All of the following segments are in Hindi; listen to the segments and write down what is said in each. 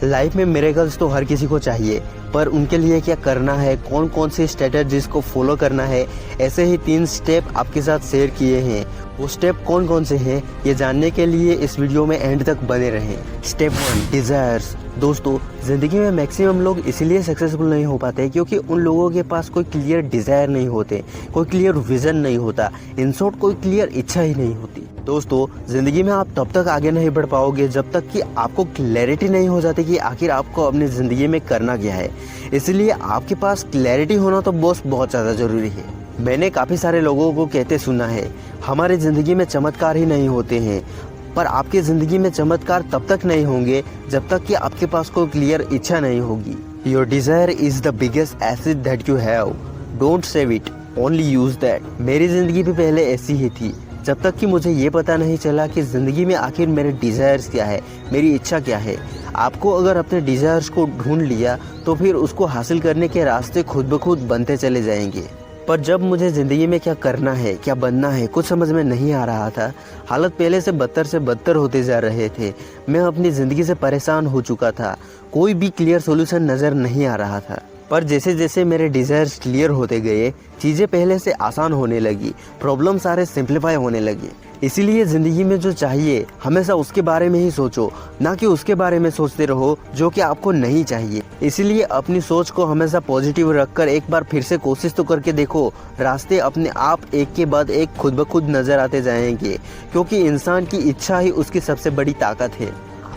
लाइफ में मिरेकल्स तो हर किसी को चाहिए, पर उनके लिए क्या करना है, कौन कौन सी स्ट्रेटजीज को फॉलो करना है, ऐसे ही 3 स्टेप आपके साथ शेयर किए हैं। वो स्टेप कौन कौन से हैं ये जानने के लिए इस वीडियो में एंड तक बने रहें। Step 1, desires. दोस्तों, ज़िंदगी में मैक्सिमम लोग इसलिए सक्सेसफुल नहीं हो पाते क्योंकि उन लोगों के पास कोई क्लियर डिज़ायर नहीं होते, कोई क्लियर विज़न नहीं होता, इन शॉर्ट कोई क्लियर इच्छा ही नहीं होती। दोस्तों, ज़िंदगी में आप तब तक आगे नहीं बढ़ पाओगे जब तक कि आपको क्लैरिटी नहीं हो जाती कि आखिर आपको अपनी ज़िंदगी में करना क्या है। इसलिए आपके पास क्लैरिटी होना तो बहुत ज़्यादा ज़रूरी है। मैंने काफ़ी सारे लोगों को कहते सुना है, हमारी ज़िंदगी में चमत्कार ही नहीं होते हैं। पर आपकी ज़िंदगी में चमत्कार तब तक नहीं होंगे जब तक कि आपके पास कोई क्लियर इच्छा नहीं होगी। Your desire is the biggest asset that you have, don't save it, only use that. मेरी ज़िंदगी भी पहले ऐसी ही थी, जब तक कि मुझे ये पता नहीं चला कि ज़िंदगी में आखिर मेरे डिज़ायर्स क्या है, मेरी इच्छा क्या है। आपको अगर अपने डिज़ायर्स को ढूंढ लिया तो फिर उसको हासिल करने के रास्ते खुद ब खुद बनते चले जाएंगे। पर जब मुझे ज़िंदगी में क्या करना है, क्या बनना है, कुछ समझ में नहीं आ रहा था। हालत पहले से बदतर होते जा रहे थे। मैं अपनी ज़िंदगी से परेशान हो चुका था, कोई भी क्लियर सॉल्यूशन नज़र नहीं आ रहा था। पर जैसे जैसे मेरे डिज़ायर्स क्लियर होते गए, चीज़ें पहले से आसान होने लगी, प्रॉब्लम सारे सिंप्लीफाई होने लगे। इसीलिए ज़िंदगी में जो चाहिए हमेशा उसके बारे में ही सोचो, ना कि उसके बारे में सोचते रहो जो कि आपको नहीं चाहिए। इसीलिए अपनी सोच को हमेशा पॉजिटिव रखकर एक बार फिर से कोशिश तो करके देखो। रास्ते अपने आप एक के बाद एक खुद ब खुद नज़र आते जाएंगे, क्योंकि इंसान की इच्छा ही उसकी सबसे बड़ी ताकत है।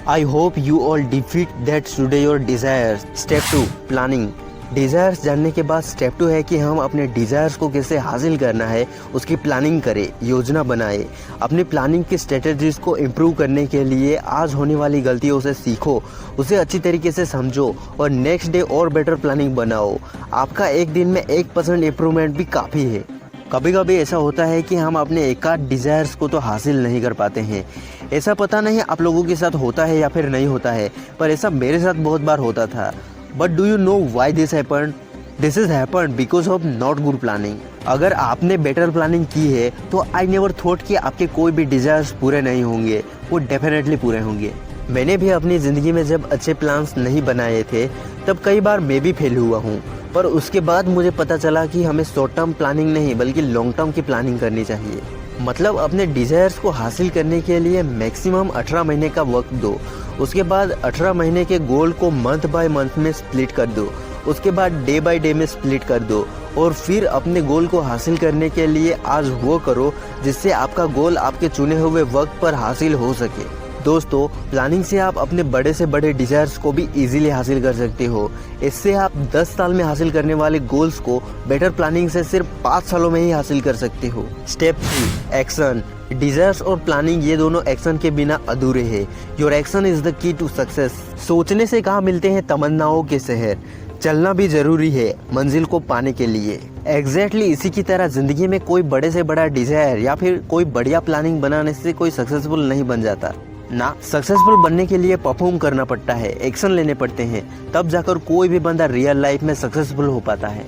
I hope you all defeat that today your desires. Step 2, planning. Desires जानने के बाद स्टेप 2 है कि हम अपने डिज़ायर्स को कैसे हासिल करना है उसकी प्लानिंग करें, योजना बनाएं। अपनी प्लानिंग की स्ट्रेटजीज को इम्प्रूव करने के लिए आज होने वाली गलतियों से सीखो, उसे अच्छी तरीके से समझो और नेक्स्ट डे और बेटर प्लानिंग बनाओ। आपका एक दिन में 1% इम्प्रूवमेंट भी काफ़ी है। कभी कभी ऐसा होता है कि हम अपने एकाध डिज़ायर्स को तो हासिल नहीं कर पाते हैं। ऐसा पता नहीं आप लोगों के साथ होता है या फिर नहीं होता है, पर ऐसा मेरे साथ बहुत बार होता था। But do you know why this happened? This is happened because of not good planning. अगर आपने बेटर प्लानिंग की है तो आई नेवर थॉट कि आपके कोई भी डिज़ायर्स पूरे नहीं होंगे, वो डेफिनेटली पूरे होंगे। मैंने भी अपनी ज़िंदगी में जब अच्छे प्लान्स नहीं बनाए थे तब कई बार मैं भी फेल हुआ हूँ, पर उसके बाद मुझे पता चला कि हमें शॉर्ट टर्म प्लानिंग नहीं बल्कि लॉन्ग टर्म की प्लानिंग करनी चाहिए। मतलब अपने डिज़ायर्स को हासिल करने के लिए मैक्सिमम 18 महीने का वक्त दो। उसके बाद 18 महीने के गोल को मंथ बाय मंथ में स्प्लिट कर दो। उसके बाद डे बाय डे में स्प्लिट कर दो और फिर अपने गोल को हासिल करने के लिए आज वो करो जिससे आपका गोल आपके चुने हुए वक्त पर हासिल हो सके। दोस्तों, प्लानिंग से आप अपने बड़े से बड़े डिज़ायर्स को भी इजीली हासिल कर सकते हो। इससे आप 10 साल में हासिल करने वाले गोल्स को बेटर प्लानिंग से सिर्फ 5 सालों में ही हासिल कर सकते हो। Step 3, action. डिज़ायर्स और प्लानिंग ये दोनों एक्शन के बिना अधूरे हैं। Your action is the key to success. सोचने से कहाँ मिलते हैं तमन्नाओं के शहर, चलना भी जरूरी है मंजिल को पाने के लिए। एग्जैक्टली इसी की तरह जिंदगी में कोई बड़े से बड़ा डिज़ायर या फिर कोई बढ़िया प्लानिंग बनाने से कोई सक्सेसफुल नहीं बन जाता ना। सक्सेसफुल बनने के लिए परफॉर्म करना पड़ता है, एक्शन लेने पड़ते हैं, तब जाकर कोई भी बंदा रियल लाइफ में सक्सेसफुल हो पाता है।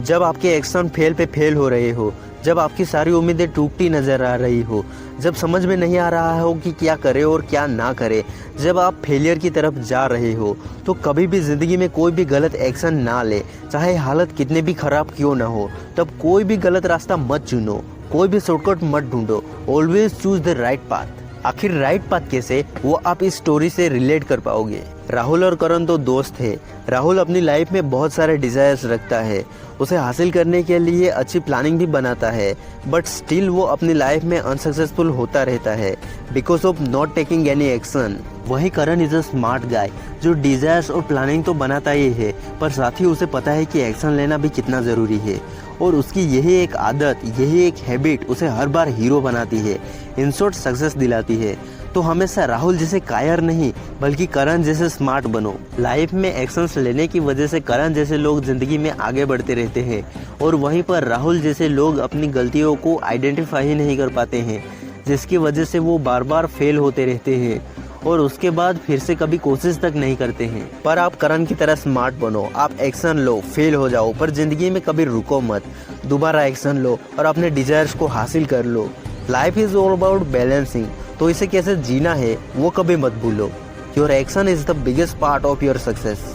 जब आपके एक्शन फेल पे फेल हो रहे हो, जब आपकी सारी उम्मीदें टूटती नजर आ रही हो, जब समझ में नहीं आ रहा हो कि क्या करे और क्या ना करे, जब आप फेलियर की तरफ जा रहे हो, तो कभी भी ज़िंदगी में कोई भी गलत एक्शन ना ले, चाहे हालत कितने भी खराब क्यों ना हो। तब कोई भी गलत रास्ता मत चुनो, कोई भी शॉर्टकट मत ढूंढो, always choose the right path. आखिर राइट पाथ कैसे, वो आप इस स्टोरी से रिलेट कर पाओगे। राहुल और करण तो दोस्त थे। राहुल अपनी लाइफ में बहुत सारे डिज़ायर्स रखता है, उसे हासिल करने के लिए अच्छी प्लानिंग भी बनाता है, बट स्टिल वो अपनी लाइफ में अनसक्सेसफुल होता रहता है because of not taking any action. वही करण इज अ स्मार्ट गाय जो डिज़ायर्स और प्लानिंग तो बनाता ही है, पर साथ ही उसे पता है कि एक्शन लेना भी कितना ज़रूरी है। और उसकी यही एक आदत, यही एक हैबिट उसे हर बार हीरो बनाती है, इन शॉर्ट सक्सेस दिलाती है। तो हमेशा राहुल जैसे कायर नहीं बल्कि करण जैसे स्मार्ट बनो। लाइफ में एक्शंस लेने की वजह से करण जैसे लोग जिंदगी में आगे बढ़ते रहते हैं और वहीं पर राहुल जैसे लोग अपनी गलतियों को आइडेंटिफाई ही नहीं कर पाते हैं, जिसकी वजह से वो बार बार फेल होते रहते हैं और उसके बाद फिर से कभी कोशिश तक नहीं करते हैं। पर आप करण की तरह स्मार्ट बनो, आप एक्शन लो, फेल हो जाओ पर जिंदगी में कभी रुको मत, दोबारा एक्शन लो और अपने डिजायर्स को हासिल कर लो। Life is all about balancing, तो इसे कैसे जीना है वो कभी मत भूलो। Your action is the biggest part of your success.